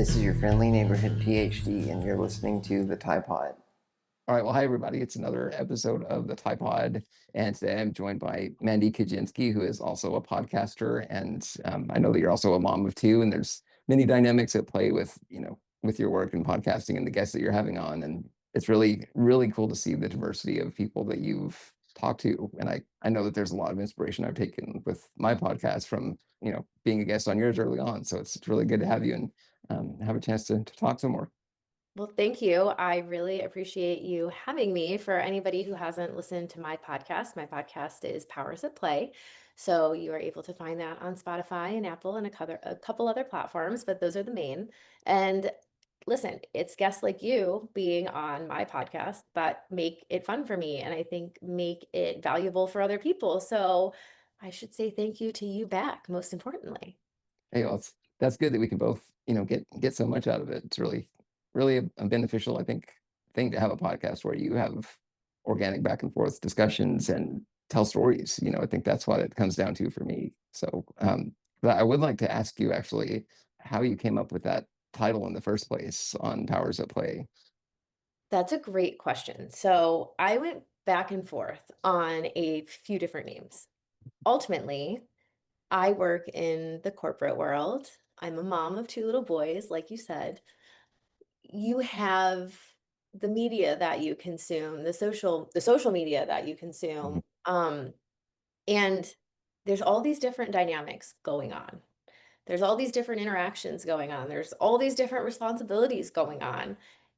This is your friendly neighborhood PhD, and you're listening to the Tide Pod. All right. Well, hi, everybody. It's another episode of the Tripod. And today I'm joined by Mandie Kijinski, who is also a podcaster. And I know that you're also a mom of two, and there's many dynamics at play with your work and podcasting and the guests that you're having on. And it's really, really cool to see the diversity of people that you've talked to. And I know that there's a lot of inspiration I've taken with my podcast from, being a guest on yours early on. So it's really good to have you and have a chance to talk some more. Well, thank you. I really appreciate you having me. For anybody who hasn't listened to my podcast is Powers at Play. So you are able to find that on Spotify and Apple and a couple other platforms, but those are the main. And listen, it's guests like you being on my podcast that make it fun for me and I think make it valuable for other people. So I should say thank you to you back, most importantly. Hey, well, that's good that we can both, get so much out of it. It's really, really a beneficial, I think, thing to have a podcast where you have organic back and forth discussions and tell stories. I think that's what it comes down to for me. So, but I would like to ask you actually how you came up with that title in the first place on Powers at Play. That's a great question. So I went back and forth on a few different names. Ultimately, I work in the corporate world. I'm a mom of two little boys, like you said. You have the media that you consume, the social media that you Mhm, consume. And there's all these different dynamics going on. There's all these different interactions going on. There's all these different responsibilities going on.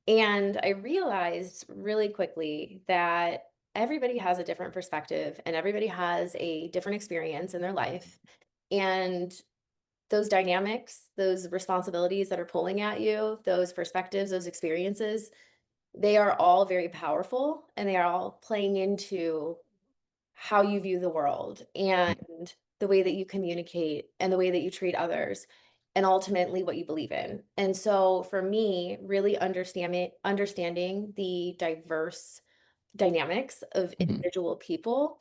And I realized really quickly that everybody has a different perspective and everybody has a different experience in their life. And those dynamics, those responsibilities that are pulling at you, those perspectives, those experiences, they are all very powerful and they are all playing into how you view the world and the way that you communicate and the way that you treat others and ultimately what you believe in. And so for me, really understanding the diverse dynamics of mhm, individual people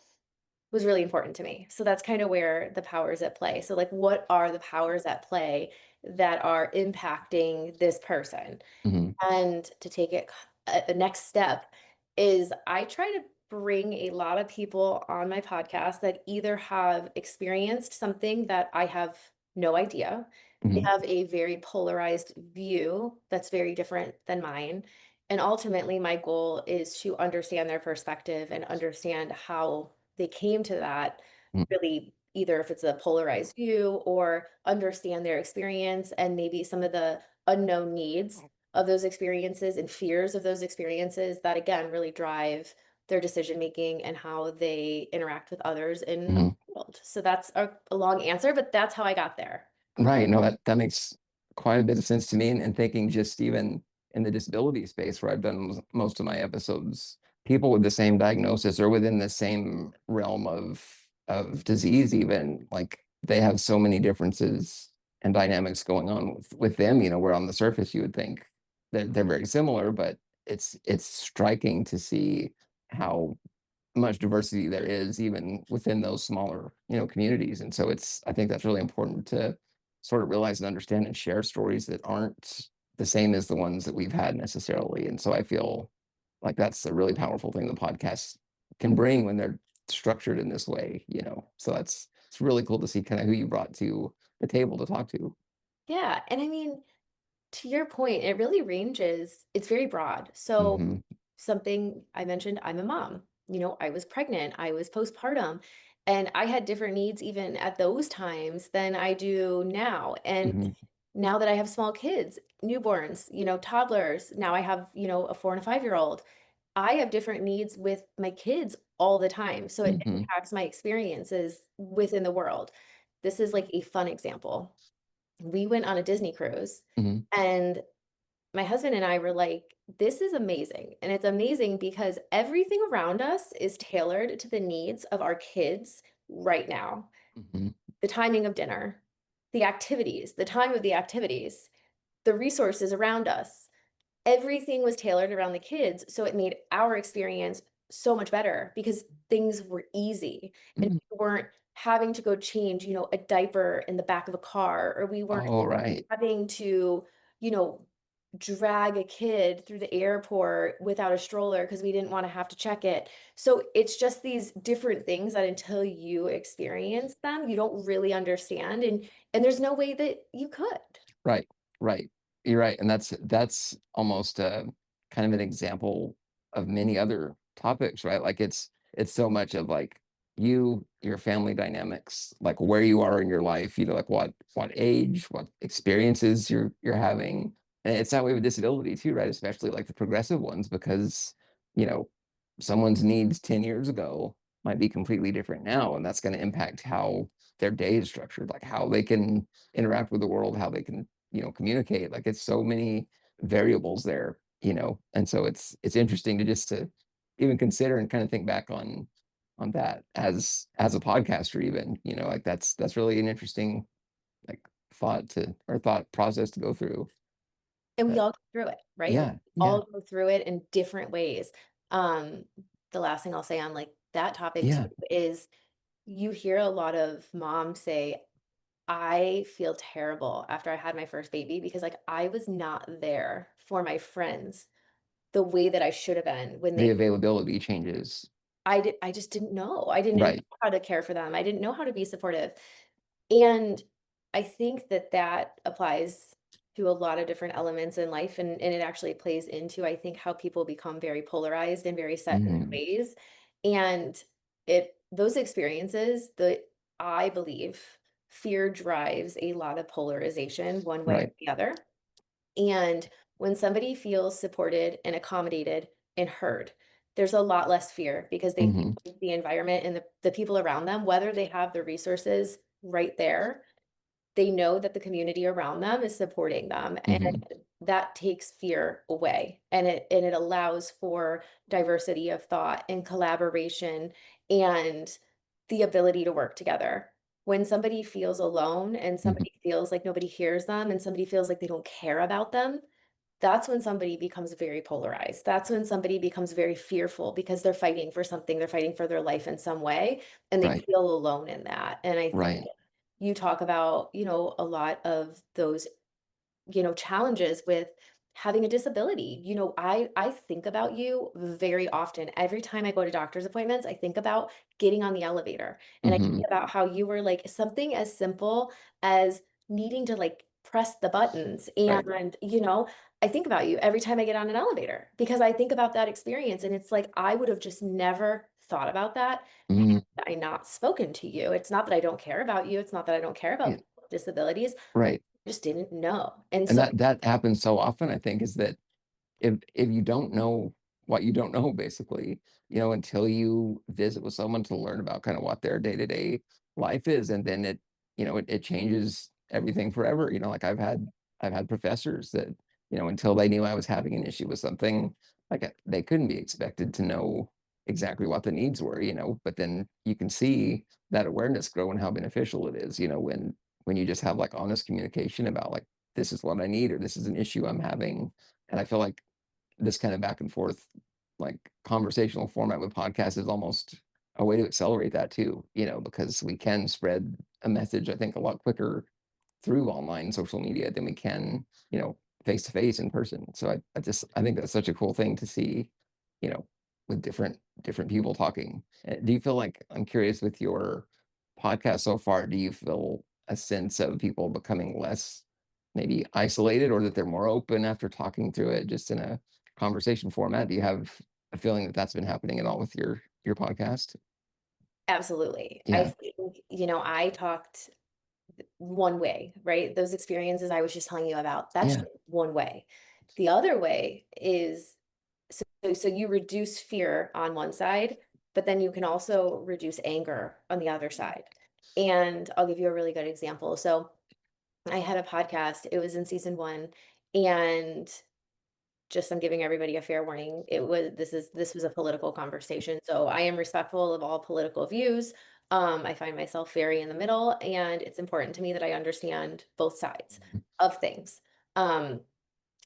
was really important to me. So that's kind of where the powers at play. So like what are the powers at play that are impacting this person? mhm, And to take it the next step is I try to bring a lot of people on my podcast that either have experienced something that I have no idea. They mhm, have a very polarized view that's very different than mine. And ultimately, my goal is to understand their perspective and understand how they came to that, mhm, really, either if it's a polarized view or understand their experience and maybe some of the unknown needs of those experiences and fears of those experiences that again really drive their decision making and how they interact with others in the mhm. world. So that's a long answer, but that's how I got there. Right. No, that makes quite a bit of sense to me. And thinking just even in the disability space where I've done most of my episodes, people with the same diagnosis or within the same realm of disease, even like they have so many differences and dynamics going on with them, where on the surface you would think they're very similar, but it's striking to see how much diversity there is even within those smaller communities. And so I think that's really important to sort of realize and understand and share stories that aren't the same as the ones that we've had necessarily. And so I feel like that's a really powerful thing the podcast can bring when they're structured in this way. So it's really cool to see kind of who you brought to the table to talk to. Yeah. And I mean, to your point, it really ranges, it's very broad. So Hmm. something I mentioned, I'm a mom. I was pregnant, I was postpartum, and I had different needs even at those times than I do now. And Hmm. now that I have small kids, newborns, toddlers, now I have, a 4 and a 5-year-old. I have different needs with my kids all the time. So it Hmm. impacts my experiences within the world. This is like a fun example. We went on a Disney cruise Hmm. and my husband and I were like, this is amazing. And it's amazing because everything around us is tailored to the needs of our kids right now. Hmm. The timing of dinner, the activities, the time of the activities, the resources around us. Everything was tailored around the kids. So it made our experience so much better because things were easy and Hmm. we weren't having to go change, a diaper in the back of a car, or we weren't Oh, right. having to you know, drag a kid through the airport without a stroller because we didn't want to have to check it. So it's just these different things that until you experience them, you don't really understand. And there's no way that you could. Right, right. You're right. And that's almost kind of an example of many other topics, right? Like it's so much of like your family dynamics, like where you are in your life, like what age, what experiences you're having. And it's that way with disability too, right? Especially like the progressive ones, because you know, someone's needs 10 years ago might be completely different now. And that's going to impact how their day is structured, like how they can interact with the world, how they can communicate. Like it's so many variables there, and so it's interesting to just to even consider and kind of think back on that as a podcaster, even, like that's really an interesting like thought process to go through. And we But all go through it, right? We yeah, yeah, all go through it in different ways. Um, the last thing I'll say on like that topic too yeah, is you hear a lot of moms say, I feel terrible after I had my first baby because like I was not there for my friends the way that I should have been when the they availability changes. I just didn't know. I didn't know Right. how to care for them. I didn't know how to be supportive. And I think that that applies to a lot of different elements in life, and it actually plays into, I think, how people become very polarized and very set in their Hmm. ways. And it those experiences, I believe, fear drives a lot of polarization one way or Right. the other. And when somebody feels supported and accommodated and heard, there's a lot less fear because they feel Hmm. like the environment and the people around them, whether they have the resources right there, they know that the community around them is supporting them. And Hmm. that takes fear away. And it allows for diversity of thought and collaboration and the ability to work together. When somebody feels alone and Hmm. somebody feels like nobody hears them and somebody feels like they don't care about them, that's when somebody becomes very polarized. That's when somebody becomes very fearful because they're fighting for something, they're fighting for their life in some way, and they Right. feel alone in that. And I think Right. you talk about, a lot of those, challenges with having a disability. I think about you very often. Every time I go to doctor's appointments, I think about getting on the elevator. And I Hmm. think about how you were like something as simple as needing to like press the buttons. Right. And, I think about you every time I get on an elevator because I think about that experience. And it's like I would have just never thought about that had Hmm. I not spoken to you. It's not that I don't care about you. It's not that I don't care about Yeah. people with disabilities. Right. I just didn't know. And And so that happens so often, I think, is that if you don't know what you don't know, basically, until you visit with someone to learn about kind of what their day-to-day life is, and then it changes everything forever. Like I've had professors that, until they knew I was having an issue with something, like they couldn't be expected to know exactly what the needs were, but then you can see that awareness grow and how beneficial it is, when you just have like honest communication about like, this is what I need, or this is an issue I'm having. And I feel like this kind of back and forth, like conversational format with podcasts is almost a way to accelerate that too, because we can spread a message, I think, a lot quicker through online social media than we can, face to face in person. So I think that's such a cool thing to see, you know, with different people talking. Do you feel like, I'm curious, with your podcast so far, do you feel a sense of people becoming less maybe isolated, or that they're more open after talking through it just in a conversation format? Do you have a feeling that that's been happening at all with your podcast? absolutely. I Yeah. think, I talked one way, right? Those experiences I was just telling you about, that's Yeah. just one way. The other way is so you reduce fear on one side, but then you can also reduce anger on the other side. And I'll give you a really good example. So I had a podcast, it was in season 1, and just I'm giving everybody a fair warning. This was a political conversation. So I am respectful of all political views. I find myself very in the middle, and it's important to me that I understand both sides of things. Um,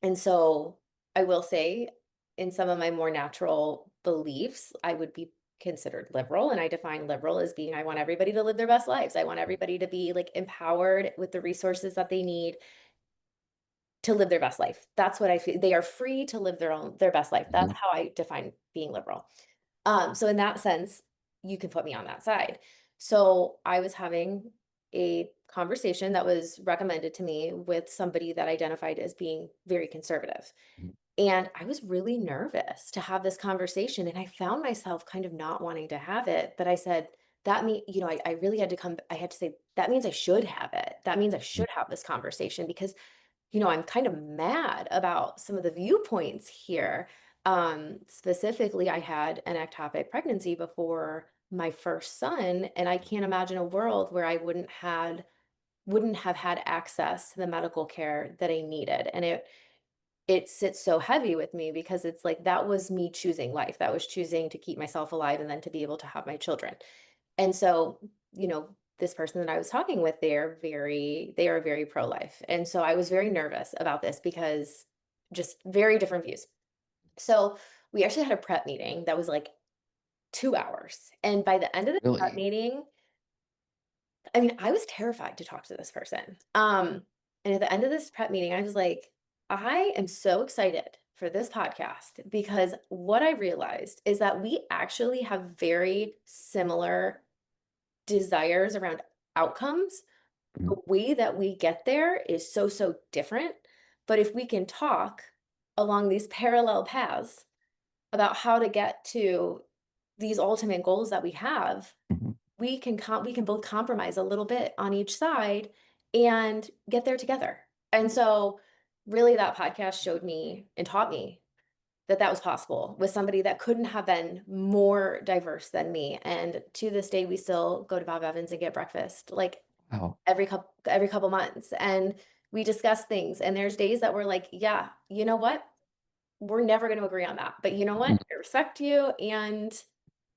and so I will say, in some of my more natural beliefs, I would be considered liberal. And I define liberal as being I want everybody to live their best lives. I want everybody to be like empowered with the resources that they need. to live their best life. That's what I feel. They are free to live their best life. That's Mhm. how I define being liberal. So in that sense, you can put me on that side. So I was having a conversation that was recommended to me with somebody that identified as being very conservative. Mhm. And I was really nervous to have this conversation. And I found myself kind of not wanting to have it. But I said, that mean, I really had to I had to say, that means I should have it. That means I Mhm. should have this conversation because I'm kind of mad about some of the viewpoints here. Specifically, I had an ectopic pregnancy before my first son, and I can't imagine a world where I wouldn't have had access to the medical care that I needed. And it sits so heavy with me because it's like that was me choosing life. That was choosing to keep myself alive and then to be able to have my children. And so, this person that I was talking with, they are very pro-life. And so I was very nervous about this because just very different views. So we actually had a prep meeting that was like 2 hours. And by the end of the prep Really? meeting, I mean, I was terrified to talk to this person. And at the end of this prep meeting, I was like, I am so excited for this podcast because what I realized is that we actually have very similar desires around outcomes. Mhm. The way that we get there is so, so different. But if we can talk along these parallel paths about how to get to these ultimate goals that we have, Mhm. we can both compromise a little bit on each side and get there together. And so really that podcast showed me and taught me that that was possible with somebody that couldn't have been more diverse than me. And to this day, we still go to Bob Evans and get breakfast like Wow. every couple months. And we discuss things. And there's days that we're like, yeah, you know what? We're never going to agree on that. But you know what? Mhm. I respect you. And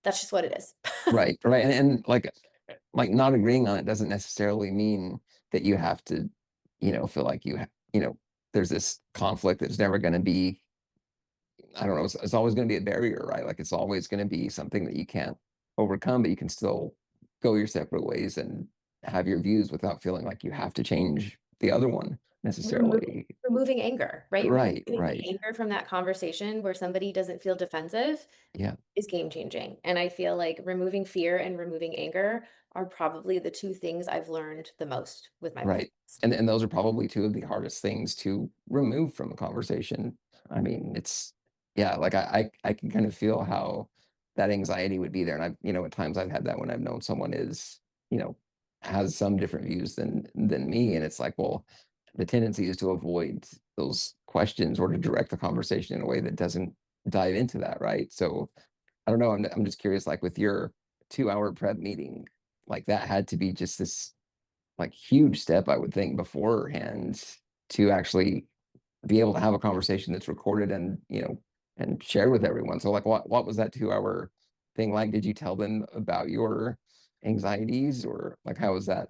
that's just what it is. Right, right. And like not agreeing on it doesn't necessarily mean that you have to, feel like there's this conflict that's never going to be, I don't know, it's always going to be a barrier, right? Like it's always going to be something that you can't overcome, but you can still go your separate ways and have your views without feeling like you have to change the other one Removing necessarily. removing anger, right? Right, Removing right. the anger from that conversation where somebody doesn't feel defensive Yeah, is game changing. And I feel like removing fear and removing anger are probably the two things I've learned the most with my right. podcast. And those are probably two of the hardest things to remove from a conversation. I mean, yeah, like I can kind of feel how that anxiety would be there. And at times I've had that when I've known someone you know, has some different views than me. And it's like, well, the tendency is to avoid those questions or to direct the conversation in a way that doesn't dive into that, right? So I don't know. I'm just curious, like with your 2 hour prep meeting, like that had to be just this like huge step, I would think, beforehand to actually be able to have a conversation that's recorded and shared with everyone. So like what was that 2 hour thing like? Did you tell them about your anxieties or like how was that?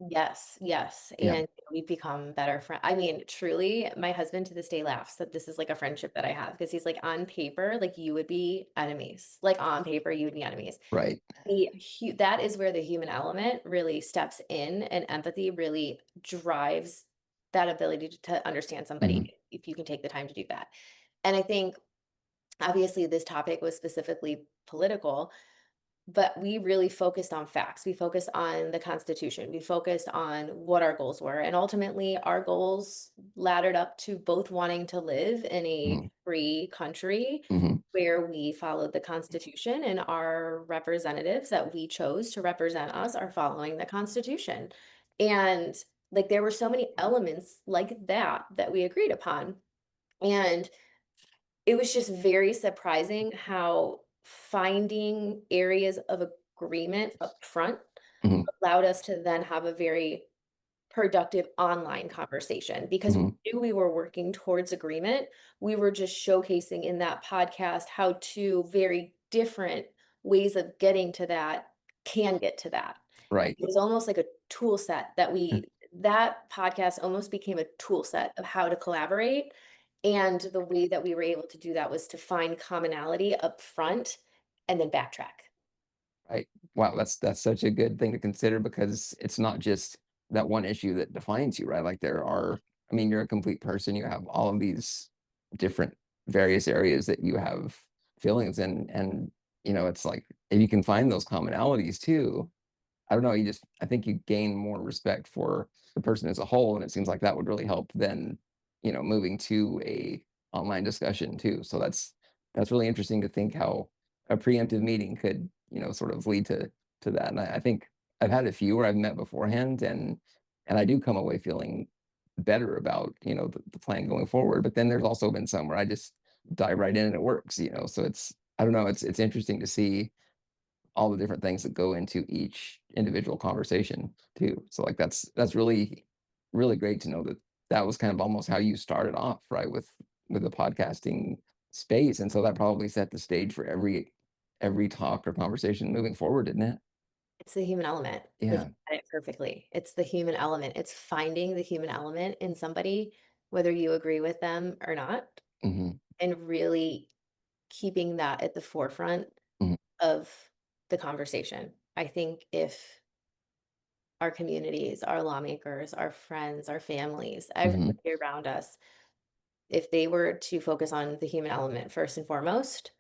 Yes, yes. Yeah, And we've become better friends. I mean, truly, my husband to this day laughs that this is like a friendship that I have because he's like, on paper, like you would be enemies. Like on paper, you would be enemies. right. That is where the human element really steps in and empathy really drives that ability to understand Mhm. somebody if you can take the time to do that. And I think obviously this topic was specifically political, but we really focused on facts. We focused on the Constitution. We focused on what our goals were. And ultimately, our goals laddered up to both wanting to live in a Mhm. free country Mhm. where we followed the Constitution and our representatives that we chose to represent us are following the Constitution. And like there were so many elements like that we agreed upon. And it was just very surprising how finding areas of agreement up front Mhm. allowed us to then have a very productive online conversation because we Mhm. knew we were working towards agreement. We were just showcasing in that podcast how two very different ways of getting to that can get to that. Right. It was almost like a tool set that podcast almost became a tool set of how to collaborate. And the way that we were able to do that was to find commonality up front and then backtrack. Right. Wow, that's such a good thing to consider because it's not just that one issue that defines you, right? Like there are I mean, you're a complete person. You have all of these different various areas that you have feelings in. And, it's like if you can find those commonalities too, I don't know, I think you gain more respect for the person as a whole. And it seems like that would really help then, moving to a online discussion too. So that's really interesting to think how a preemptive meeting could, sort of lead to that. And I think I've had a few where I've met beforehand and I do come away feeling better about, the plan going forward. But then there's also been some where I just dive right in and it works, so I don't know, it's interesting to see all the different things that go into each individual conversation too. So like that's really really great to know that that was kind of almost how you started off, right, with the podcasting space. And so that probably set the stage for every talk or conversation moving forward, didn't it? It's the human element. Like, Yeah. you said it perfectly. It's the human element. It's finding the human element in somebody, whether you agree with them or not, Hmm. and really keeping that at the forefront Hmm. of the conversation. I think if our communities, our lawmakers, our friends, our families, Hmm. everybody around us, if they were to focus on the human element first and foremost,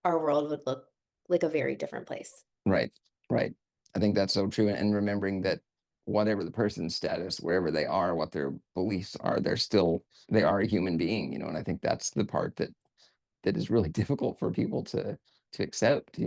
our world would look like a very different place. Right. Right. I think that's so true. And remembering that whatever the person's status, wherever they are, what their beliefs are, they are a human being, and I think that's the part that is really difficult for people to accept,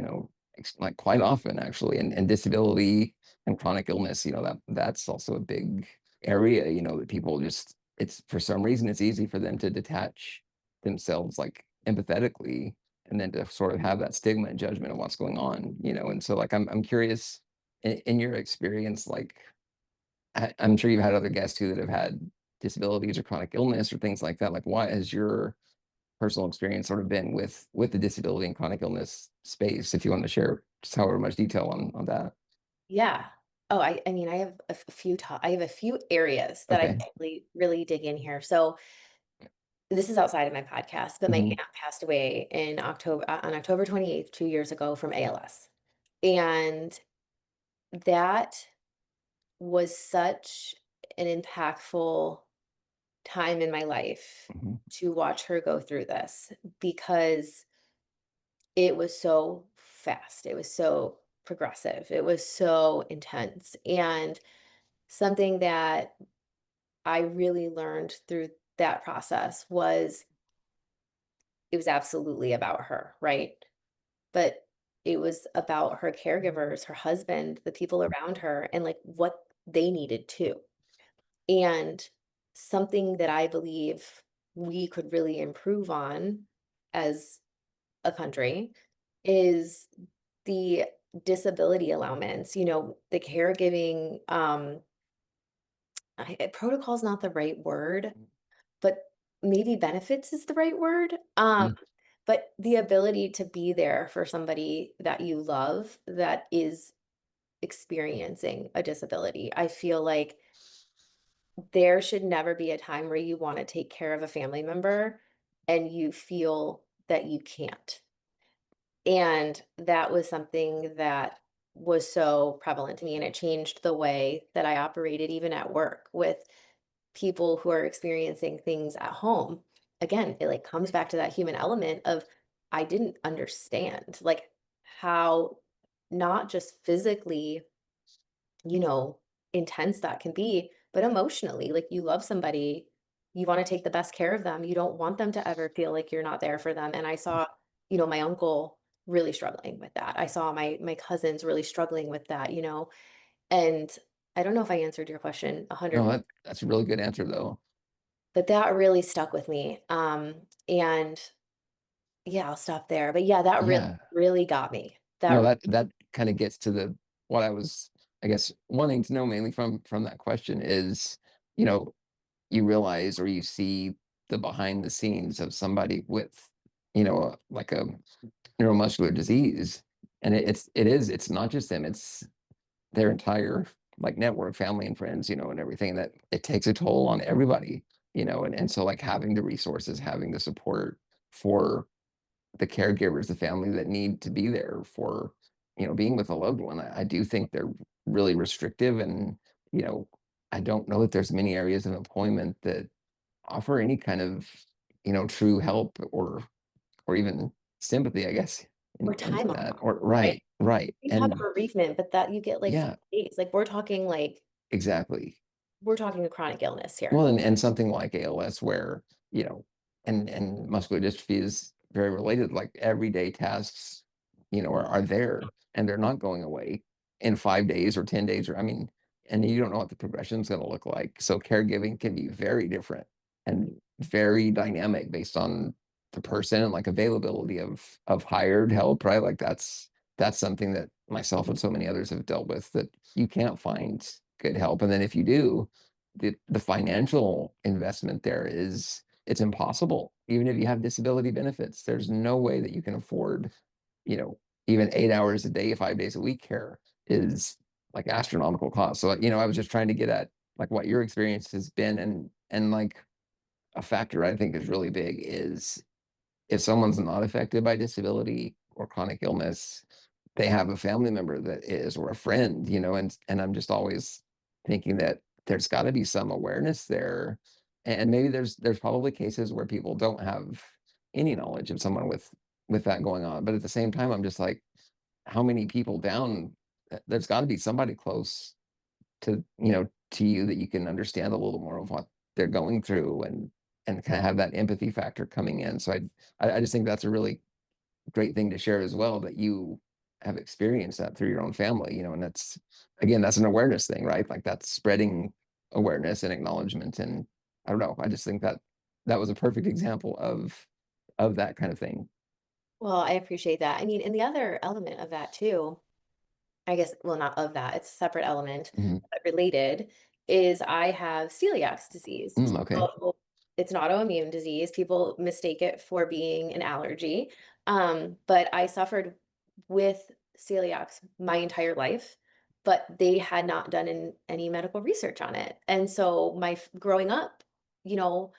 like quite often actually. And disability and chronic illness, that's also a big area, that people just, it's for some reason it's easy for them to detach themselves like empathetically, and then to sort of have that stigma and judgment of what's going on, and so like I'm curious in your experience, like I'm sure you've had other guests too that have had disabilities or chronic illness or things like that. Like, what has your personal experience sort of been with the disability and chronic illness space, if you want to share just however much detail on that? Yeah. Oh, I mean, I have I have a few areas that I Okay. can really dig in here. So this is outside of my podcast, but my Hmm. aunt passed away in October on October 28th, 2 years ago from ALS. And that was such an impactful time in my life Hmm. to watch her go through this because it was so fast. It was so progressive. It was so intense. And something that I really learned through that process was it was absolutely about her, right? But it was about her caregivers, her husband, the people around her, and like what they needed too. And something that I believe we could really improve on as a country is the disability allowance, the caregiving, protocol is not the right word, but maybe benefits is the right word. But the ability to be there for somebody that you love that is experiencing a disability. I feel like there should never be a time where you want to take care of a family member and you feel that you can't. And that was something that was so prevalent to me, and it changed the way that I operated even at work with people who are experiencing things at home. Again, it like comes back to that human element of I didn't understand like how not just physically, you know, intense that can be, but emotionally, like you love somebody, you want to take the best care of them. You don't want them to ever feel like you're not there for them. And I saw, my uncle really struggling with that. I saw my cousins really struggling with that, and I don't know if I answered your question No, 100, that's a really good answer though. but that really stuck with me. And yeah, I'll stop there. But yeah, that really, Yeah. really got me. No, That that kind of gets to the what I was, I guess, wanting to know mainly from that question is, you know, you realize or you see the behind the scenes of somebody with, like a neuromuscular disease. And it's not just them, it's their entire like network, family and friends, and everything, that it takes a toll on everybody, and so like having the resources, having the support for the caregivers, the family that need to be there for, being with a loved one. I do think they're really restrictive and, you know, I don't know that there's many areas of employment that offer any kind of, true help or even sympathy, I guess, Or into time that. off, Or right? right. We have And bereavement, but that you get like yeah, 5 days. Like exactly. we're talking a chronic illness here. Well, and something like ALS where, you know, and muscular dystrophy is very related, like everyday tasks, are there and they're not going away in 5 days or 10 days, or I mean, and you don't know what the progression is going to look like. So caregiving can be very different and very dynamic based on the person and like availability of hired help, right? Like that's something that myself and so many others have dealt with, that you can't find good help. And then if you do, the financial investment there is, it's impossible. Even if you have disability benefits, there's no way that you can afford, even 8 hours a day, 5 days a week care is like astronomical cost. So, I was just trying to get at like what your experience has been, and like a factor I think is really big is if someone's not affected by disability or chronic illness, they have a family member that is, or a friend, and I'm just always thinking that there's got to be some awareness there. And maybe there's probably cases where people don't have any knowledge of someone with that going on. But at the same time, I'm just like, how many people down? There's got to be somebody close to you that you can understand a little more of what they're going through, and kind of have that empathy factor coming in. So I just think that's a really great thing to share as well, that you have experienced that through your own family, and that's, again, that's an awareness thing, right? Like that's spreading awareness and acknowledgement. And I don't know, I just think that that was a perfect example of that kind of thing. Well, I appreciate that. I mean, and the other element of that too, I guess, well, not of that, it's a separate element, Mhm. but related, is I have celiac disease. Okay. So it's an autoimmune disease. People mistake it for being an allergy. But I suffered with celiac my entire life, but they had not done any medical research on it. And so growing up, you know,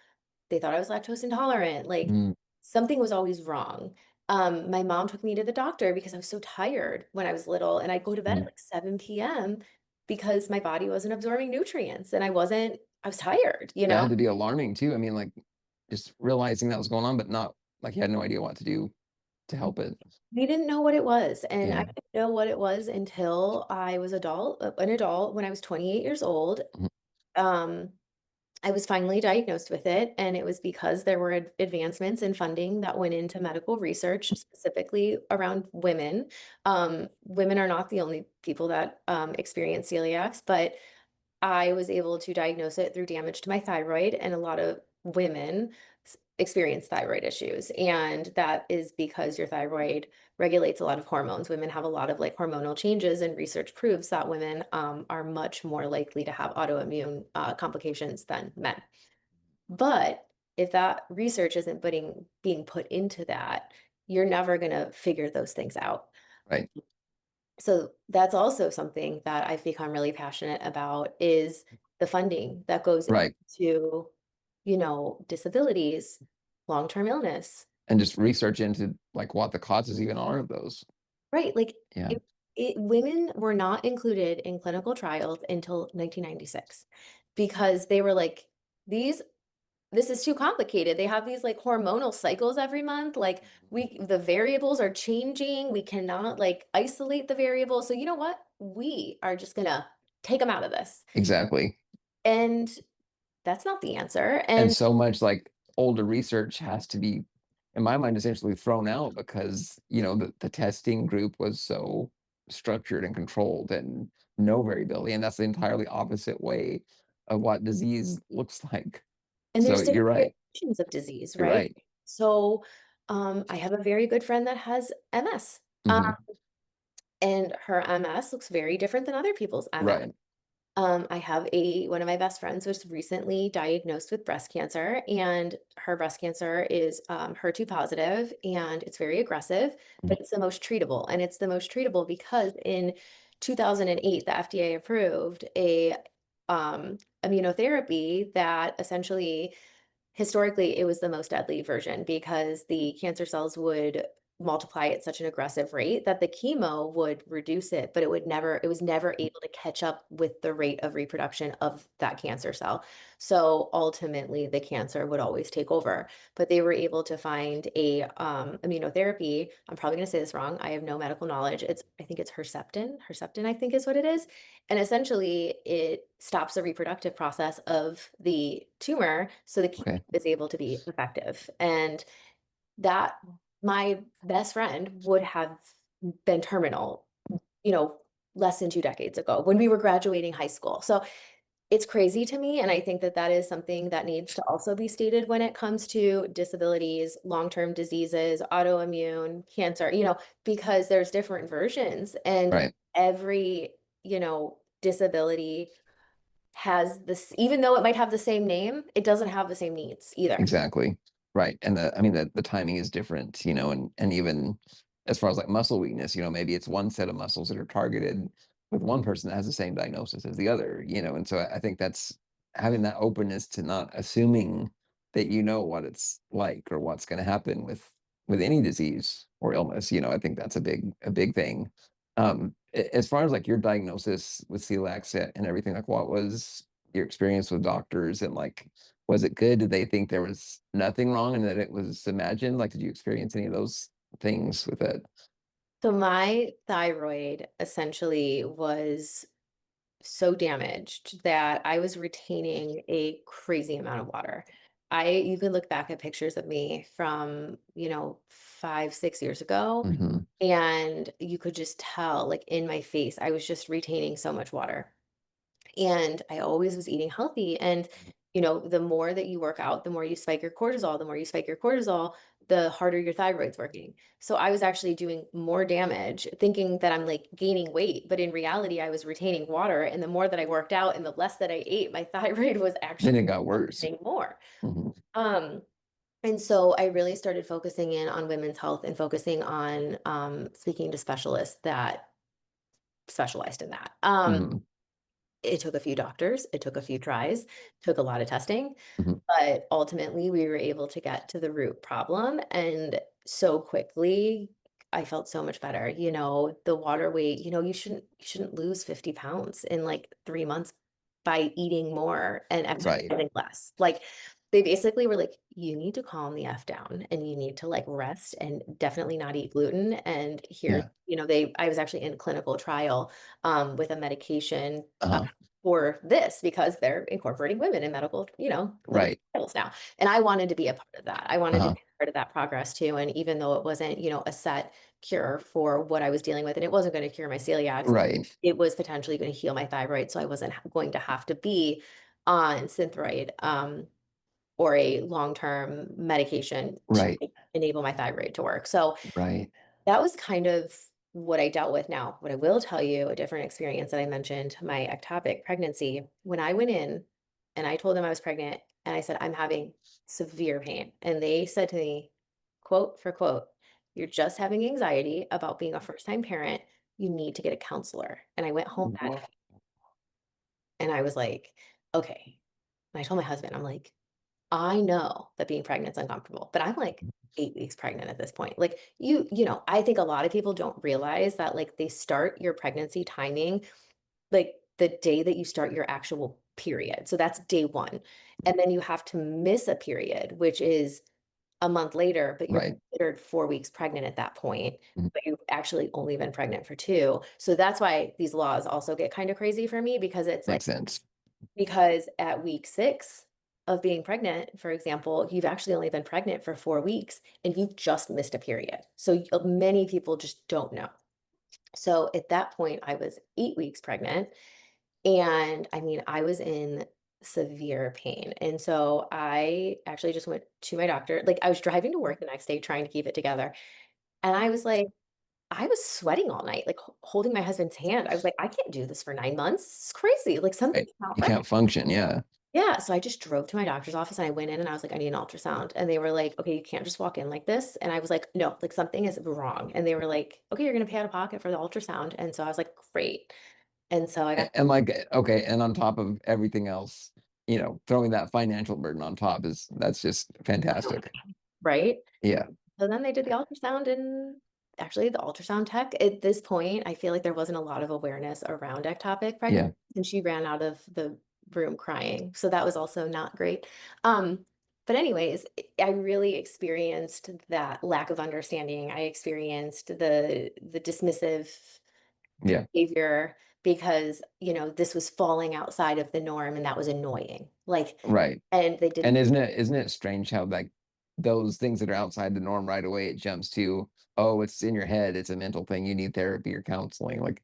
they thought I was lactose intolerant, like, Mm, something was always wrong. My mom took me to the doctor because I was so tired when I was little, and I'd go to bed at, mm. like, 7 p.m. because my body wasn't absorbing nutrients, and I was tired, you That know? had to be alarming too. I mean, like just realizing that was going on, but not like you had no idea what to do to help it. We didn't know what it was, and I Yeah. didn't know what it was until I was an adult when I was 28 years old. Mhm. Um, I was finally diagnosed with it, and it was because there were advancements in funding that went into medical research, specifically around women. Women are not the only people that experience celiacs, but I was able to diagnose it through damage to my thyroid, and a lot of women experience thyroid issues. And that is because your thyroid regulates a lot of hormones. Women have a lot of like hormonal changes, and research proves that women are much more likely to have autoimmune complications than men. But if that research isn't being put into that, you're never going to figure those things out. Right. So that's also something that I've become really passionate about, is the funding that goes Right. into, disabilities, long-term illness, And just research into like what the causes even are of those. right? Like Yeah. women were not included in clinical trials until 1996 because they were like, these this is too complicated. They have these like hormonal cycles every month. Like the variables are changing. We cannot like isolate the variables. So you know what? We are just gonna take them out of this. Exactly. And that's not the answer. And And so much like older research has to be, in my mind, essentially thrown out because, the testing group was so structured and controlled and no variability. And that's the entirely opposite way of what disease looks like. So there's you're different right. variations of disease, You're right? right. So I have a very good friend that has MS. Hmm. And her MS looks very different than other people's MS. Right. I have one of my best friends was recently diagnosed with breast cancer, and her breast cancer is HER2 positive, and it's very aggressive, Mhm. but it's the most treatable. And it's the most treatable because in 2008, the FDA approved a immunotherapy that essentially, historically, it was the most deadly version because the cancer cells would multiply at such an aggressive rate that the chemo would reduce it, but it was never able to catch up with the rate of reproduction of that cancer cell. So ultimately the cancer would always take over. But they were able to find a immunotherapy. I'm probably going to say this wrong. I have no medical knowledge. I think it's Herceptin, I think is what it is. And essentially it stops the reproductive process of the tumor, so the chemo Okay. is able to be effective. And that my best friend would have been terminal, less than 2 decades ago when we were graduating high school. So it's crazy to me, and I think that that is something that needs to also be stated when it comes to disabilities, long-term diseases, autoimmune, cancer, because there's different versions, and Right. every, disability has this, even though it might have the same name, it doesn't have the same needs either. Exactly. Right. And I mean, the timing is different, and even as far as like muscle weakness, maybe it's one set of muscles that are targeted with one person that has the same diagnosis as the other, and so I think that's having that openness to not assuming that what it's like or what's going to happen with any disease or illness, I think that's a big thing. As far as like your diagnosis with celiac and everything, like what was your experience with doctors, and like was it good? Did they think there was nothing wrong and that it was imagined? Like, did you experience any of those things with it? So my thyroid essentially was so damaged that I was retaining a crazy amount of water. You could look back at pictures of me from, 5, 6 years ago, Hmm. and you could just tell, like in my face, I was just retaining so much water. And I always was eating healthy. And, the more that you work out, the more you spike your cortisol, the more you spike your cortisol, the harder your thyroid's working. So I was actually doing more damage, thinking that I'm like gaining weight, but in reality, I was retaining water. And the more that I worked out and the less that I ate, my thyroid was Then actually it got worse. functioning more. Hmm. Um, and so I really started focusing in on women's health and focusing on speaking to specialists that specialized in that. Hmm. It took a few doctors, it took a few tries, took a lot of testing, Hmm. but ultimately we were able to get to the root problem, and so quickly I felt so much better. The water weight, you shouldn't lose 50 pounds in like 3 months by eating more and Right. exercising less. Like they basically were like, you need to calm the F down and you need to like rest and definitely not eat gluten. And here, Yeah. I was actually in clinical trial with a medication Uh-huh. for this because they're incorporating women in medical, clinical Right. trials now. And I wanted to be a part of that. I wanted to Uh-huh. be a part of that progress too. And even though it wasn't, a set cure for what I was dealing with, and it wasn't going to cure my celiac, Right. it was potentially going to heal my thyroid. So I wasn't going to have to be on Synthroid or a long-term medication to Right. enable my thyroid to work. So Right. that was kind of what I dealt with. Now, what I will tell you, a different experience that I mentioned, my ectopic pregnancy, when I went in and I told them I was pregnant and I said, I'm having severe pain. And they said to me, quote for quote, you're just having anxiety about being a first-time parent. You need to get a counselor. And I went home that Whoa. night and I was like, okay. And I told my husband, I'm like, I know that being pregnant is uncomfortable, but I'm like 8 weeks pregnant at this point. Like I think a lot of people don't realize that like they start your pregnancy timing like the day that you start your actual period. So that's day one. And then you have to miss a period, which is a month later, but you're Right. considered 4 weeks pregnant at that point, Mhm. but you've actually only been pregnant for 2. So that's why these laws also get kind of crazy for me because it's like Makes sense. because at week 6 of being pregnant, for example, you've actually only been pregnant for 4 weeks and you've just missed a period. So many people just don't know. So at that point, I was 8 weeks pregnant. And I mean, I was in severe pain. And so I actually just went to my doctor. Like I was driving to work the next day trying to keep it together. And I was like, I was sweating all night, like holding my husband's hand. I was like, I can't do this for 9 months. It's crazy. Like something's Right. not You right. can't function. Yeah. Yeah, so I just drove to my doctor's office and I went in and I was like, I need an ultrasound. And they were like, okay, you can't just walk in like this. And I was like, no, like something is wrong. And they were like, okay, you're gonna pay out of pocket for the ultrasound. And so I was like, great. And so I got And like, okay, and on top of everything else, throwing that financial burden on top that's just fantastic. right. Yeah. So then they did the ultrasound, and actually the ultrasound tech at this point, I feel like there wasn't a lot of awareness around ectopic pregnancy, Yeah, and she ran out of the room crying. So that was also not great. Um, but anyways, I really experienced that lack of understanding. I experienced the dismissive yeah, behavior because, this was falling outside of the norm and that was annoying. Like, right. and they didn't. And isn't it strange how like those things that are outside the norm right away it jumps to, oh, it's in your head, it's a mental thing, you need therapy or counseling. Like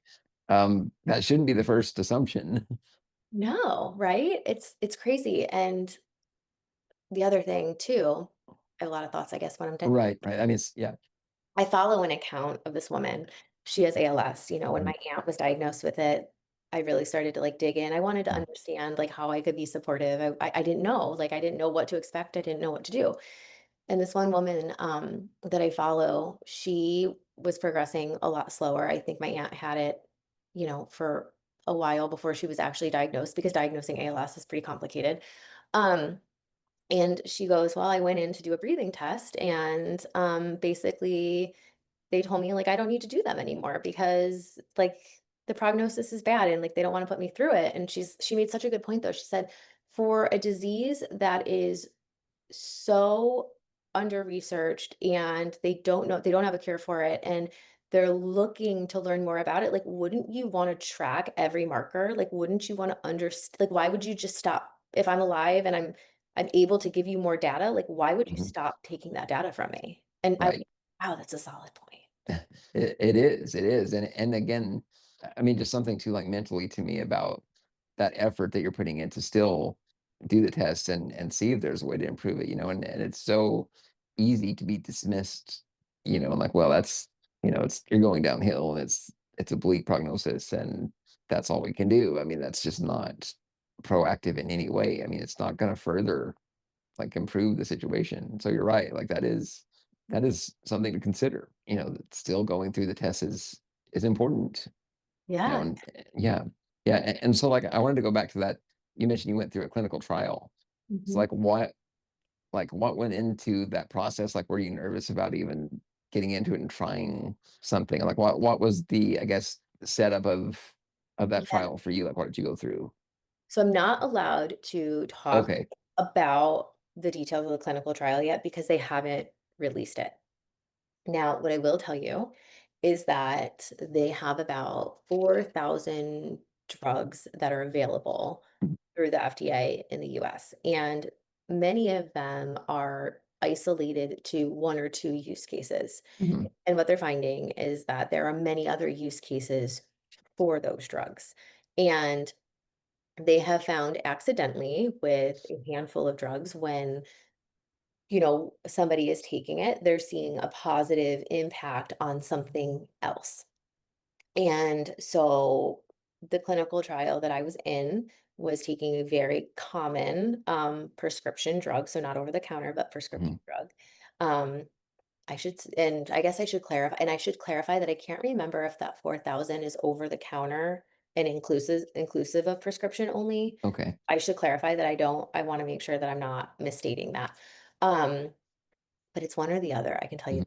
that shouldn't be the first assumption. No, right? It's crazy. And the other thing too, I have a lot of thoughts, I guess, when I'm done. Right, right. I mean, yeah. I follow an account of this woman. She has ALS. When Mhm, my aunt was diagnosed with it, I really started to like dig in. I wanted to mhm, understand like how I could be supportive. I didn't know, like I didn't know what to expect. I didn't know what to do. And this one woman that I follow, she was progressing a lot slower. I think my aunt had it, for a while before she was actually diagnosed because diagnosing ALS is pretty complicated. Um, And she goes, "Well, I went in to do a breathing test, and, basically, they told me, like, I don't need to do them anymore because, like, the prognosis is bad and, like, they don't wanna put me through it." And she made such a good point, though. She said, "For a disease that is so under-researched and they don't have a cure for it, and they're looking to learn more about it, like, wouldn't you wanna track every marker? Like, wouldn't you wanna like, why would you just stop? If I'm alive and I'm able to give you more data, like, why would you mhm. stop taking that data from me?" And I Right. wow, that's a solid point. It is. And again, I mean, just something too like mentally to me about that effort that you're putting in to still do the test and see if there's a way to improve it, and it's so easy to be dismissed, and like, well, that's, it's you're going downhill and it's a bleak prognosis and that's all we can do. I mean, that's just not proactive in any way. I mean, it's not gonna further like improve the situation. So you're right. Like that is something to consider. That still going through the test is important. Yeah. And yeah, yeah. And so like I wanted to go back to that. You mentioned you went through a clinical trial. So Mhm. like what went into that process? Like were you nervous about even getting into it and trying something? Like what was the, I guess, setup of that Yeah. trial for you? Like what did you go through? So I'm not allowed to talk Okay. about the details of the clinical trial yet because they haven't released it. Now, what I will tell you is that they have about 4,000 drugs that are available Mhm, through the FDA in the US, and many of them are isolated to one or two use cases. mhm, And what they're finding is that there are many other use cases for those drugs. And they have found accidentally with a handful of drugs when somebody is taking it, they're seeing a positive impact on something else. And so the clinical trial that I was in was taking a very common prescription drug, so not over the counter, but prescription mhm. drug. Um, and I guess I should clarify, and I should clarify that I can't remember if that 4,000 is over the counter and inclusive of prescription only. Okay. I should clarify that I want to make sure that I'm not misstating that. Um, but it's one or the other, I can tell you Mhm,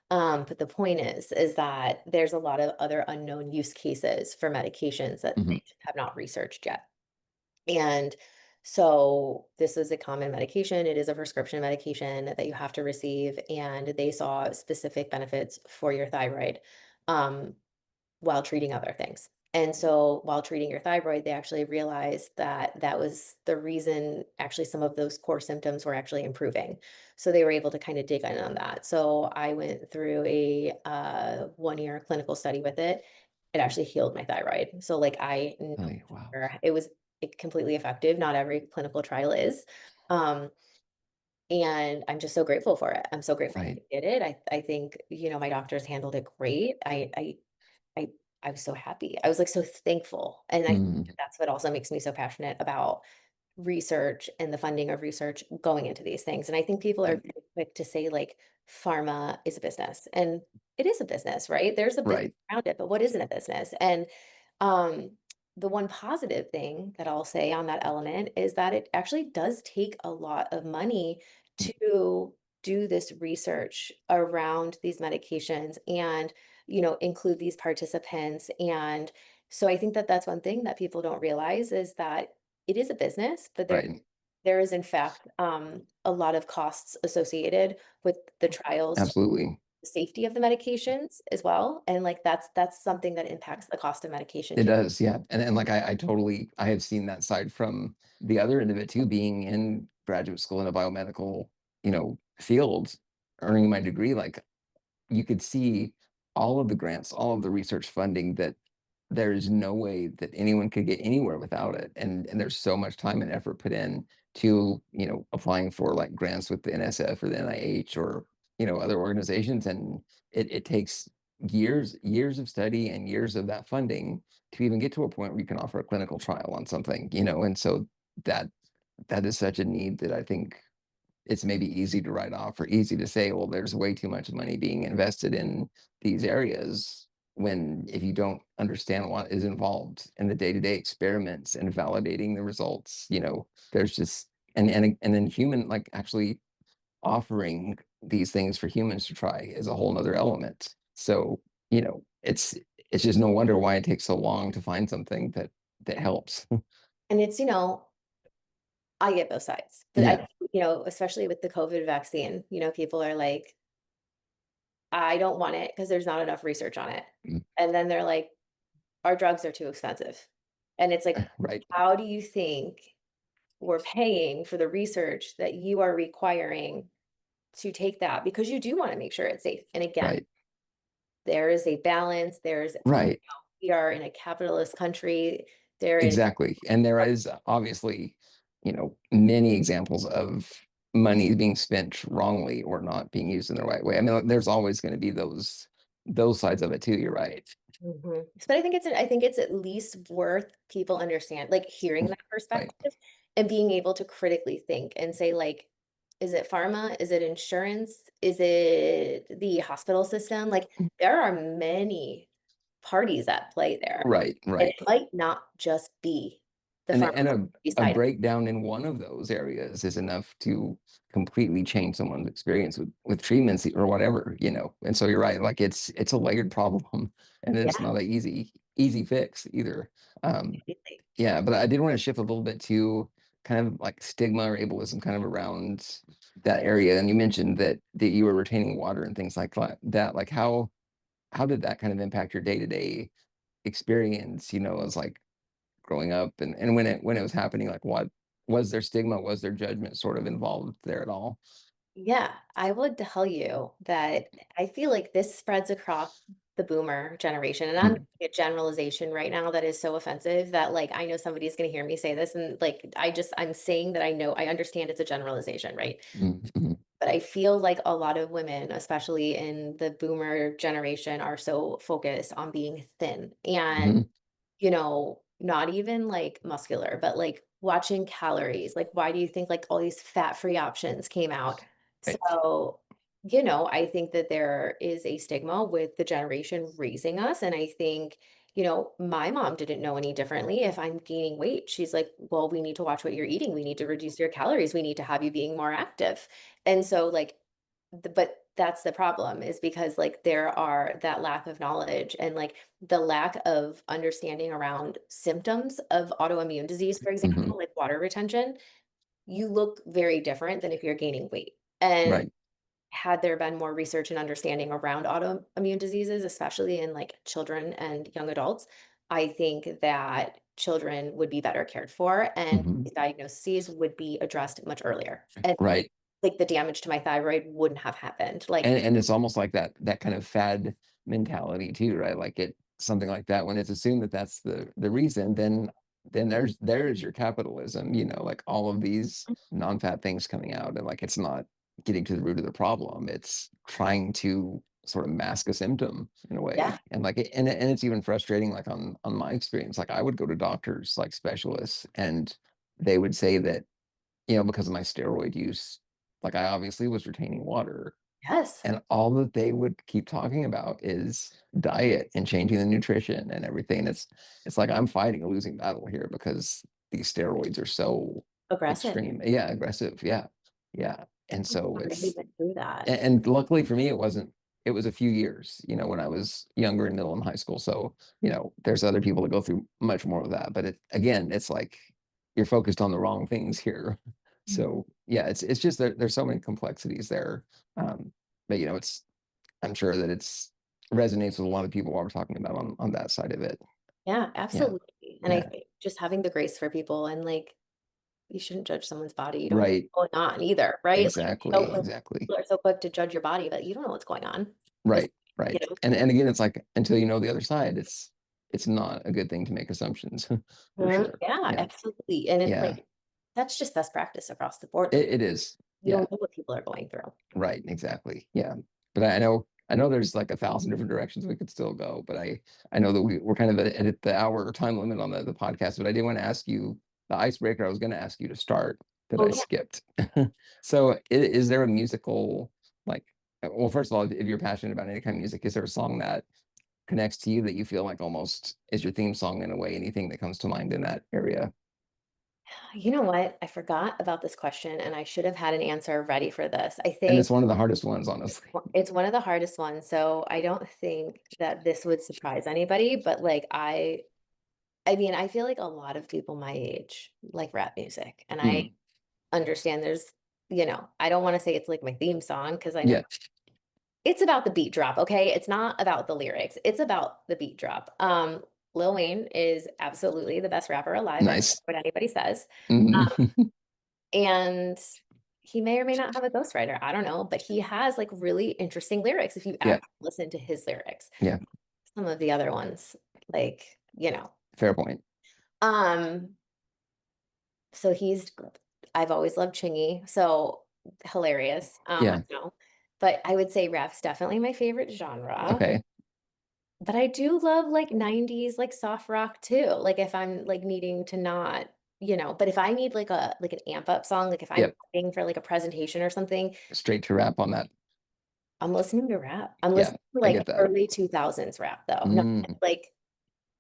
that. But the point is that there's a lot of other unknown use cases for medications that mhm, they have not researched yet. And so this is a common medication. It is a prescription medication that you have to receive, and they saw specific benefits for your thyroid. Um, while treating other things. And so while treating your thyroid, they actually realized that that was the reason actually some of those core symptoms were actually improving. So they were able to kind of dig in on that. So I went through a 1 year clinical study with it. It actually healed my thyroid. So like I know oh, yeah, wow. it was completely effective. Not every clinical trial is. Um, and I'm just so grateful for it. I'm so grateful Right. I did it. I think, my doctors handled it great. I I was so happy. I was, like, so thankful, and I think Mm, that's what also makes me so passionate about research and the funding of research going into these things, and I think people are right. very quick to say, like, pharma is a business, and it is a business, right? There's a business Right. around it, but what isn't a business? And, um, the one positive thing that I'll say on that element is that it actually does take a lot of money Mm, to do this research around these medications and, include these participants. And so I think that that's one thing that people don't realize is that it is a business, but Right. there is in fact a lot of costs associated with the trials, Absolutely. the safety of the medications as well. And like that's something that impacts the cost of medication It too. does, yeah. And like I totally I have seen that side from the other end of it too, being in graduate school in a biomedical, field, earning my degree. Like you could see all of the grants, all of the research funding that there is no way that anyone could get anywhere without it. And there's so much time and effort put in to, applying for like grants with the NSF or the NIH or, other organizations. And it takes years of study and years of that funding to even get to a point where you can offer a clinical trial on something, and so that that is such a need that I think it's maybe easy to write off or easy to say, well, there's way too much money being invested in these areas when if you don't understand what is involved in the day-to-day experiments and validating the results, there's just and then human like actually offering these things for humans to try is a whole nother element. So, it's just no wonder why it takes so long to find something that helps. And it's, I get both sides, but Yeah. especially with the COVID vaccine, people are like, I don't want it because there's not enough research on it. Mm. And then they're like, our drugs are too expensive. And it's like, Right. how do you think we're paying for the research that you are requiring to take that? Because you do want to make sure it's safe. And again, Right. there is a balance. Right. We are in a capitalist country. There is, Exactly. And there is obviously, many examples of money being spent wrongly or not being used in the right way. I mean, there's always going to be those sides of it too. You're right. Mhm. But I think it's at least worth people understand, like hearing that Right. perspective and being able to critically think and say, like, is it pharma? Is it insurance? Is it the hospital system? Like, there are many parties at play there. Right. And it Right. might not just be the And pharmaceutical a side. breakdown in one of those areas is enough to completely change someone's experience with treatments or whatever, And so you're right, like it's a layered problem and it's Yeah. not an easy fix either. Yeah, but I did want to shift a little bit to kind of like stigma or ableism kind of around that area. And you mentioned that you were retaining water and things like that. Like how did that kind of impact your day-to-day experience, as like growing up and when it was happening, like what was there stigma, was there judgment sort of involved there at all? Yeah, I would tell you that I feel like this spreads across the boomer generation. And I'm Mm, making a generalization right now that is so offensive that like I know somebody's gonna hear me say this and like I'm saying that I understand it's a generalization, right? mhm, But I feel like a lot of women, especially in the boomer generation, are so focused on being thin and mhm, not even like muscular, but like watching calories. Like, why do you think like all these fat-free options came out? right, So, I think that there is a stigma with the generation raising us. And I think, my mom didn't know any differently. If I'm gaining weight, she's like, well, we need to watch what you're eating. We need to reduce your calories. We need to have you being more active. And so, like, but that's the problem is because like there are that lack of knowledge and like the lack of understanding around symptoms of autoimmune disease, for mhm, example, like water retention, you look very different than if you're gaining weight. And right, had there been more research and understanding around autoimmune diseases, especially in like children and young adults, I think that children would be better cared for and mhm, these diagnoses would be addressed much earlier. And right. like the damage to my thyroid wouldn't have happened. Like, And it's almost like that kind of fad mentality too, right? Like it something like that when it's assumed that that's the reason, then there's your capitalism, like all of these non-fat things coming out and like it's not getting to the root of the problem. It's trying to sort of mask a symptom in a yeah. way. And like and it's even frustrating like on my experience. Like I would go to doctors like specialists and they would say that, because of my steroid use, like I obviously was retaining water Yes. and all that they would keep talking about is diet and changing the nutrition and everything. It's like I'm fighting a losing battle here because these steroids are so Aggressive. extreme. Yeah, aggressive. Yeah. Yeah. And so Sorry you went through that. and luckily for me, it was a few years, when I was younger in middle and high school. So, there's other people that go through much more of that. But again, it's like you're focused on the wrong things here. So yeah, it's just there's so many complexities there. But I'm sure that it's resonates with a lot of people while we're talking about on that side of it. Yeah, Yeah. absolutely. And I Yeah. think just having the grace for people and like you shouldn't judge someone's body. You don't know Right. what's going on either, right? Like, Exactly. Exactly. people are so quick to judge your body, but you don't know what's going on. Just, Right. you Right. know, And again, it's like until you know the other side, it's not a good thing to make assumptions for sure. yeah, Yeah. absolutely. And it's Yeah. like that's just best practice across the board. It is. You Yeah. don't know what people are going through. Right. Exactly. Yeah. But I know there's like 1,000 different directions we could still go, but I know that we're kind of at the hour time limit on the podcast, but I did want to ask you the icebreaker I was going to ask you to start that Oh I yeah. skipped. So is there a musical, like, well, first of all, if you're passionate about any kind of music, is there a song that connects to you that you feel like almost is your theme song in a way? Anything that comes to mind in that area? You know what? I forgot about this question and I should have had an answer ready for this. I And think it's one of the hardest ones, honestly. it's one of the hardest ones. So I don't think that this would surprise anybody, but like I mean, I feel like a lot of people my age like rap music, and I Mm, understand there's, I don't want to say it's like my theme song because I know yeah. it's about the beat drop, okay? It's not about the lyrics. It's about the beat drop. Lil Wayne is absolutely the best rapper alive. I don't care Nice. what anybody says. Mhm. And he may or may not have a ghostwriter. I don't know, but he has like really interesting lyrics if you Yeah. actually listen to his lyrics. Yeah. Some of the other ones, like, Fair point. um, so I've always loved Chingy, so hilarious. Yeah. But I would say rap's definitely my favorite genre. Okay. But I do love like 90s like soft rock too. Like if I'm like needing to not, but if I need like an amp up song, like if I'm Yep. writing for like a presentation or something, Straight to rap on that. I'm listening to rap. I'm Yeah, listening to I like get that. early 2000s rap though. No, Mm, like,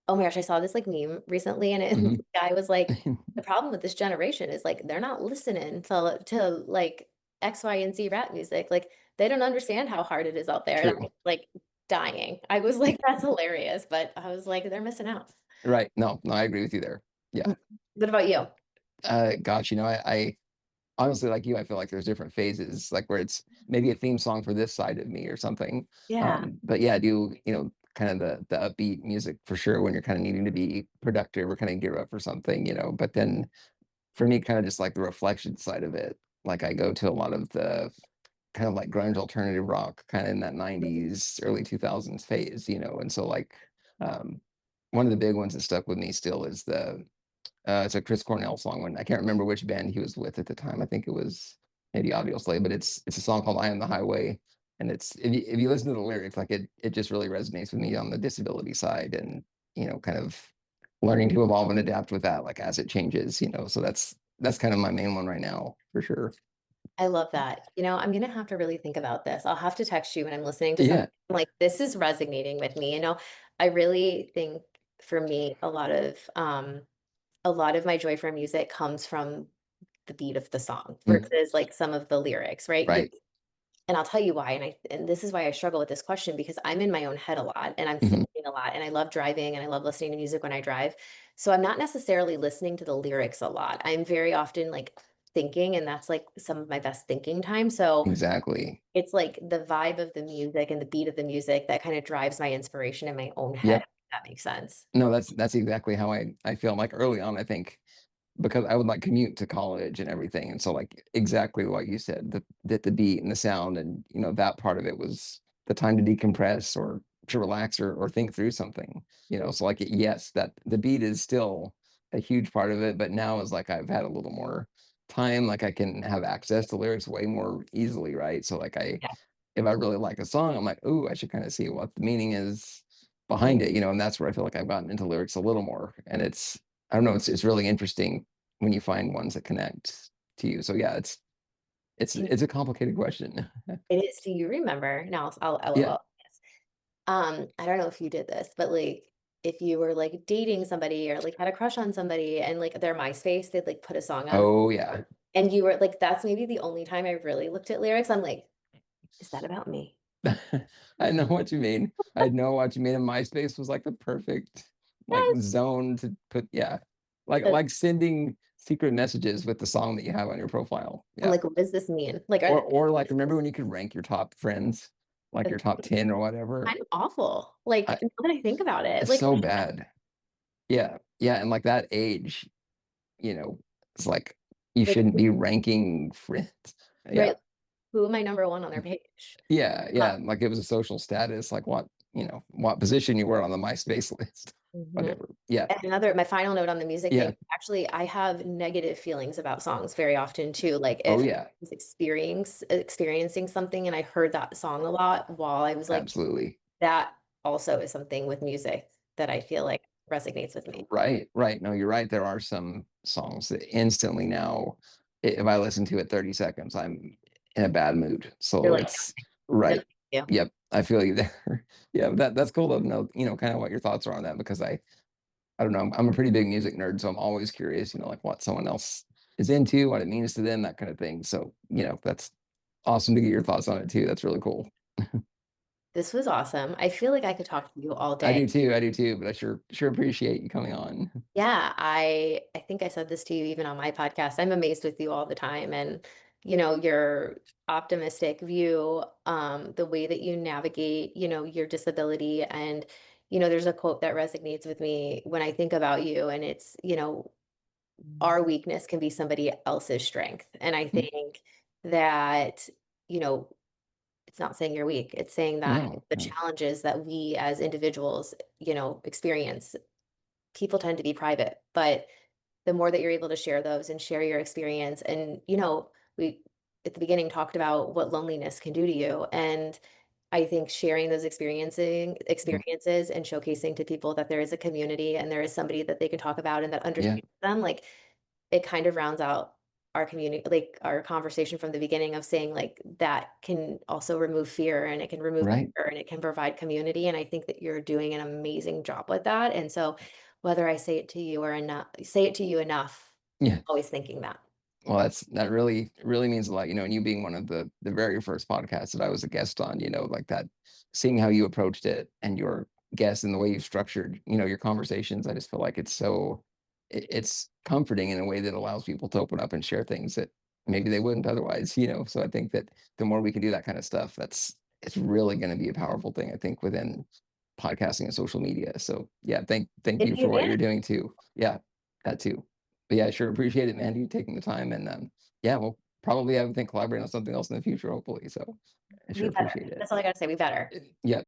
oh my gosh, I saw this like meme recently and mhm. the guy was like, the problem with this generation is like they're not listening to like X, Y, and Z rap music. Like they don't understand how hard it is out there. And I True. was like dying. I was like, that's hilarious. But I was like, they're missing out. Right. No, I agree with you there. Yeah. What about you? Gosh, I honestly, like you, I feel like there's different phases, like where it's maybe a theme song for this side of me or something. Yeah. But yeah, I do, kind of the upbeat music for sure when you're kind of needing to be productive or kind of gear up for something. But then for me, kind of just like the reflection side of it, like I go to a lot of the kind of like grunge alternative rock kind of in that 90s, early 2000s phase. And so like one of the big ones that stuck with me still is it's a Chris Cornell song. When I can't remember which band he was with at the time. I think it was maybe Audio Slave, but it's a song called "I Am the Highway," and it's if you listen to the lyrics, like it just really resonates with me on the disability side, and kind of learning to evolve and adapt with that, like as it changes. So that's kind of my main one right now for sure. I love that. I'm gonna have to really think about this. I'll have to text you when I'm listening to something. Yeah. I'm like, this is resonating with me. I really think for me, a lot of my joy for music comes from the beat of the song Mm, versus like some of the lyrics, right? right. And I'll tell you why. And this is why I struggle with this question because I'm in my own head a lot and I'm Mhm. thinking a lot and I love driving and I love listening to music when I drive. So I'm not necessarily listening to the lyrics a lot. I'm very often like thinking, and that's like some of my best thinking time. So Exactly. it's like the vibe of the music and the beat of the music that kind of drives my inspiration in my own head, Yep. if that makes sense. No, that's exactly how I feel. Like early on, I think because I would like commute to college and everything. And so like exactly what you said, that the beat and the sound and that part of it was the time to decompress or to relax or think through something. So like yes, that the beat is still a huge part of it, but now is like I've had a little more time, like I can have access to lyrics way more easily, right? So like Yeah. if I really like a song, I'm like, oh, I should kind of see what the meaning is Mhm. behind it, and that's where I feel like I've gotten into lyrics a little more. And I don't know, it's really interesting when you find ones that connect to you. So yeah, Do it's a complicated question. It is. Do you remember? Now I'll Yeah. LOL. Yes. I don't know if you did this, but like if you were like dating somebody or like had a crush on somebody and like their MySpace, they'd like put a song on. Oh yeah. And you were like, that's maybe the only time I really looked at lyrics. I'm like, is that about me? I know what you mean. I know what you mean. And MySpace was like the perfect like Yes. zone to put, yeah. Uh, Like sending secret messages with the song that you have on your profile. I'm Yeah. like, what does this mean? Like, Or like is remember this when you could rank your top friends, like a your top thing? 10 or whatever? Kind of awful. Like, I, now that I think about it, it's like, so bad. Yeah. Yeah. And like that age, it's like you like, shouldn't be ranking friends. Yeah. right, who am I number one on their page? Yeah. Uh, Yeah. Like it was a social status, like what position you were on the MySpace list, mhm. whatever. Yeah. And my final note on the music thing, Yeah. actually, I have negative feelings about songs very often too. Like Oh if I yeah. was experiencing something and I heard that song a lot while I was like, Absolutely. that also is something with music that I feel like resonates with me. Right. Right. No, you're right. There are some songs that instantly now, if I listen to it 30 seconds, I'm in a bad mood. You're So like, it's no, right. thank you. Yep. I feel you there. Yeah, that's cool to know, kind of what your thoughts are on that because I don't know, I'm a pretty big music nerd, so I'm always curious, like what someone else is into, what it means to them, that kind of thing. So, that's awesome to get your thoughts on it too. That's really cool. This was awesome. I feel like I could talk to you all I day. do too. I do too. But I sure appreciate you coming on. Yeah, I think I said this to you even on my podcast. I'm amazed with you all the time and your optimistic view, the way that you navigate, your disability and there's a quote that resonates with me when I think about you and it's, our weakness can be somebody else's strength. And I think that, you know, it's not saying you're weak. It's saying that No, the no. challenges that we as individuals, experience, people tend to be private, but the more that you're able to share those and share your experience and we at the beginning talked about what loneliness can do to you and I think sharing those Mhm. experiences and showcasing to people that there is a community and there is somebody that they can talk about and that Yeah, understands them like it kind of rounds out our community like our conversation from the beginning of saying like that can also remove fear and it can remove right. anger and it can provide community and I think that you're doing an amazing job with that and so whether I say it to you or enough say it to you enough, Yeah. always thinking that. Well, that really means a lot, and you being one of the very first podcasts that I was a guest on, like that, seeing how you approached it and your guests and the way you structured, your conversations, I just feel like it's comforting in a way that allows people to open up and share things that maybe they wouldn't otherwise. So I think that the more we can do that kind of stuff, it's really going to be a powerful thing, I think, within podcasting and social media. So yeah, thank If you you for what did, you're doing too. Yeah, that too. But yeah, sure appreciate it, Mandy, taking the time. And yeah, we'll probably have think collaborate on something else in the future, hopefully. So I we sure better. appreciate it. That's all I gotta say. We better. Yeah.